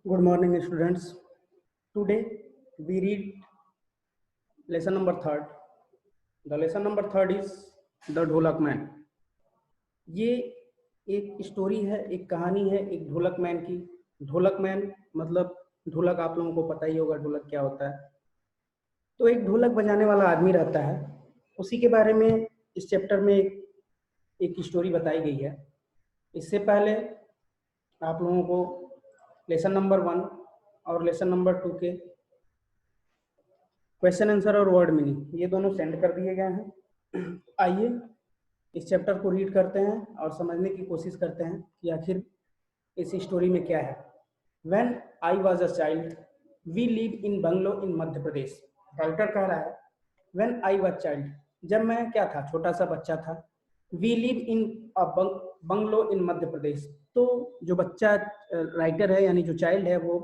Good morning, students. Today we read lesson number third. The lesson number third is The ढोलक man. ये एक story है, एक कहानी है एक ढोलक मैन की. ढोलक मैन मतलब ढोलक, आप लोगों को पता ही होगा ढोलक क्या होता है. तो एक ढोलक बजाने वाला आदमी रहता है. उसी के बारे में इस चैप्टर में एक स्टोरी बताई गई है. इससे पहले आप लोगों को लेसन नंबर 1 और लेसन नंबर 2 के क्वेश्चन आंसर और वर्ड मीनिंग ये दोनों सेंड कर दिए गए हैं. आइए इस चैप्टर को रीड करते हैं और समझने की कोशिश करते हैं कि आखिर इस स्टोरी में क्या है. When I was a child we live in bungalow in Madhya Pradesh. Writer कह रहा है व्हेन आई वाज चाइल्ड, जब मैं क्या था, छोटा सा बच्चा था. We live in a bungalow in Madhya Pradesh. तो जो बच्चा राइटर है यानी जो चाइल्ड है वो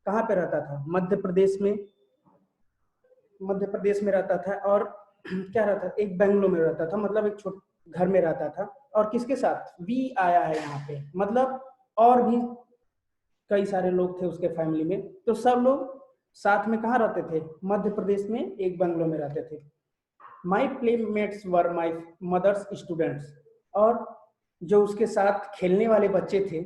कहाँ पे रहता था? मध्य प्रदेश में. मध्य प्रदेश में रहता था और क्या रहता था, एक बंगलो में रहता था, मतलब एक छोटे घर में रहता था. और किसके साथ? वी आया है यहाँ पे, मतलब और भी कई सारे लोग थे उसके फैमिली में. तो सब लोग साथ में कहाँ रहते थे? मध्य प्रदेश में एक बंगलो में रहते थे. My playmates were my mother's students. और जो उसके साथ खेलने वाले बच्चे थे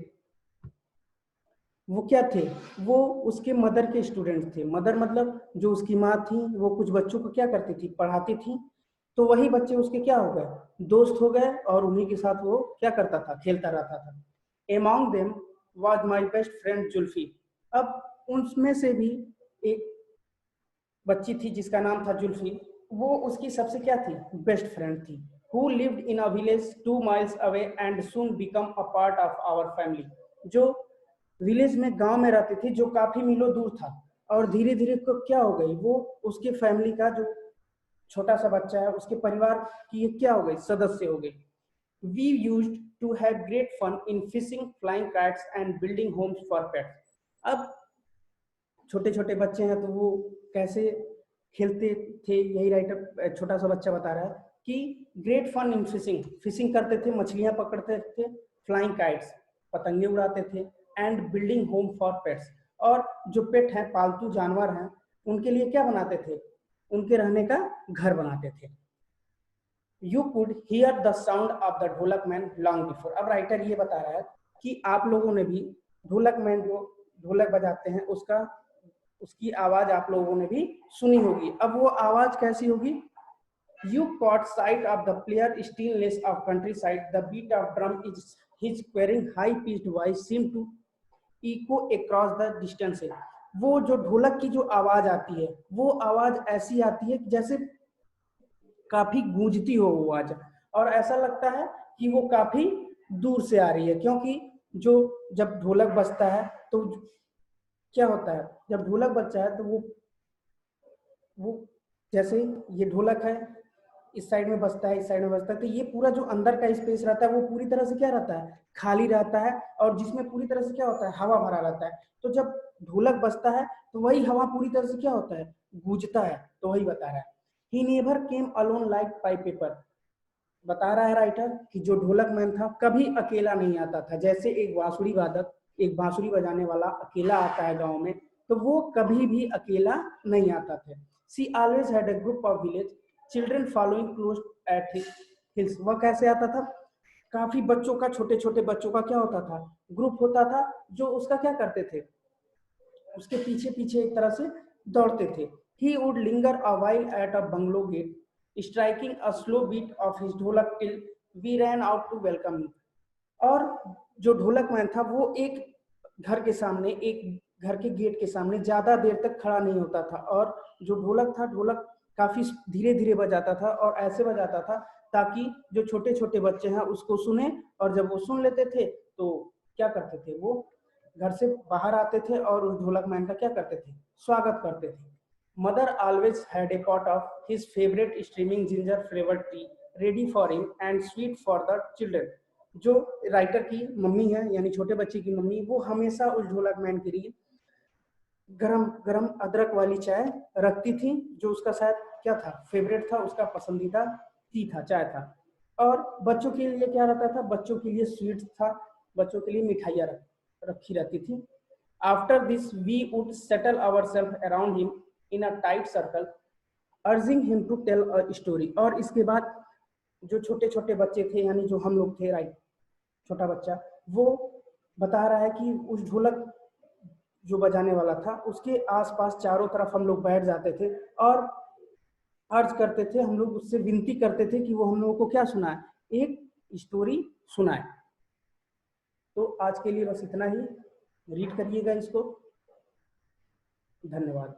वो क्या थे? वो उसके मदर के स्टूडेंट थे. मदर मतलब जो उसकी माँ थी, वो कुछ बच्चों को क्या करती थी? पढ़ाती थी. तो वही बच्चे उसके क्या हो गए? दोस्त हो गए और उन्हीं के साथ वो क्या करता था? खेलता रहता था. Among them was my best friend Zulfi. अब उनमें से भी एक बच्ची थी जिसका नाम था जुल्फी. वो उसकी सबसे क्या थी? बेस्ट फ्रेंड थी. Who lived in a village 2 miles away and soon become a part of our family. जो विलेज में, गांव में रहती थी, जो काफी मीलों दूर था और धीरे धीरे क्या हो गई? वो उसके फैमिली का जो छोटा सा बच्चा है, उसके परिवार की क्या हो गई? सदस्य हो गई. We used to have great fun in fishing, flying kites and building homes for pets. अब छोटे छोटे बच्चे हैं तो वो कैसे खेलते थे, यही राइटर छोटा सा बच्चा बता रहा है कि great fun in fishing, fishing करते थे, मछलियां पकड़ते थे. फ्लाइंग काइट्स, पतंगे उड़ाते थे. And building home for pets, और जो पेट हैं, पालतू जानवर हैं, उनके लिए क्या बनाते थे? उनके रहने का घर बनाते थे. You could hear the sound of the ढोलक मैन लॉन्ग बिफोर. अब राइटर ये बता रहा है कि आप लोगों ने भी ढोलक मैन जो ढोलक बजाते हैं उसकी आवाज आप लोगों ने भी सुनी होगी. अब वो आवाज कैसी होगी? You caught sight of the player stillness of countryside. The beat of drum is his querying high-pitched voice seemed to echo across the distance. वो जो ढोलक की जो आवाज आती है, वो आवाज ऐसी आती है जैसे काफी गूंजती हो वो आवाज, और ऐसा लगता है कि वो काफी दूर से आ रही है. क्योंकि जो जब ढोलक बजता है तो क्या होता है? जब ढोलक बजता है तो वो जैसे ये ढोलक है, इस साइड में बजता है, इस साइड में बजता है, तो ये पूरा जो अंदर का स्पेस रहता है वो पूरी तरह से क्या रहता है? खाली रहता है. और जिसमें पूरी तरह से क्या होता है? हवा भरा रहता है. तो जब ढोलक बजता है तो वही हवा पूरी तरह से क्या होता है? गूंजता है. तो वही बता रहा है. He never came alone like pi paper. बता रहा है राइटर कि जो ढोलक मैन था कभी अकेला नहीं आता था. जैसे एक बांसुरी वादक, एक बांसुरी बजाने वाला अकेला आता है गांव में, तो वो कभी भी अकेला नहीं आता था. She always had a group of village children following close at heels. वह कैसे आता था? काफी बच्चों का, छोटे छोटे बच्चों का क्या होता था? ग्रुप होता था, जो उसका क्या करते थे? उसके पीछे पीछे एक तरह से दौड़ते थे. He would linger a while at a bungalow gate, striking a slow beat of his ढोलक till we ran out to welcome him. और जो ढोलक मैन था वो एक घर के सामने, एक घर के गेट के सामने ज्यादा देर तक खड़ा नहीं होता था. और जो ढोलक था, ढोलक काफी धीरे धीरे बजाता था और ऐसे बजाता था ताकि जो छोटे छोटे बच्चे हैं उसको सुने. और जब वो सुन लेते थे तो क्या करते थे? वो घर से बाहर आते थे और उस ढोलक मैन का क्या करते थे? स्वागत करते थे. Mother always had a pot of his favourite streaming ginger flavoured T ready for him and sweet for the children. जो राइटर की मम्मी है यानी छोटे बच्चे की मम्मी, वो हमेशा उस ढोलक मैन के लिए गरम गरम अदरक वाली चाय रखती थी, जो उसका शायद क्या था? फेवरेट था, उसका पसंदीदा टी था, चाय था. और बच्चों के लिए क्या रहता था? बच्चों के लिए स्वीट्स था, बच्चों के लिए मिठाइयाँ रखी रहती थी. After this we would settle ourselves around him in a tight circle urging him to tell a story. और इसके बाद जो छोटे छोटे बच्चे थे, यानी जो हम लोग थे, राइट, छोटा बच्चा, वो बता रहा है कि उस ढोलक जो बजाने वाला था उसके आसपास चारों तरफ हम लोग बैठ जाते थे और अर्ज करते थे, हम लोग उससे विनती करते थे कि वो हम लोगों को क्या सुनाए, एक स्टोरी सुनाए। तो आज के लिए बस इतना ही, रीड करिएगा इसको। धन्यवाद।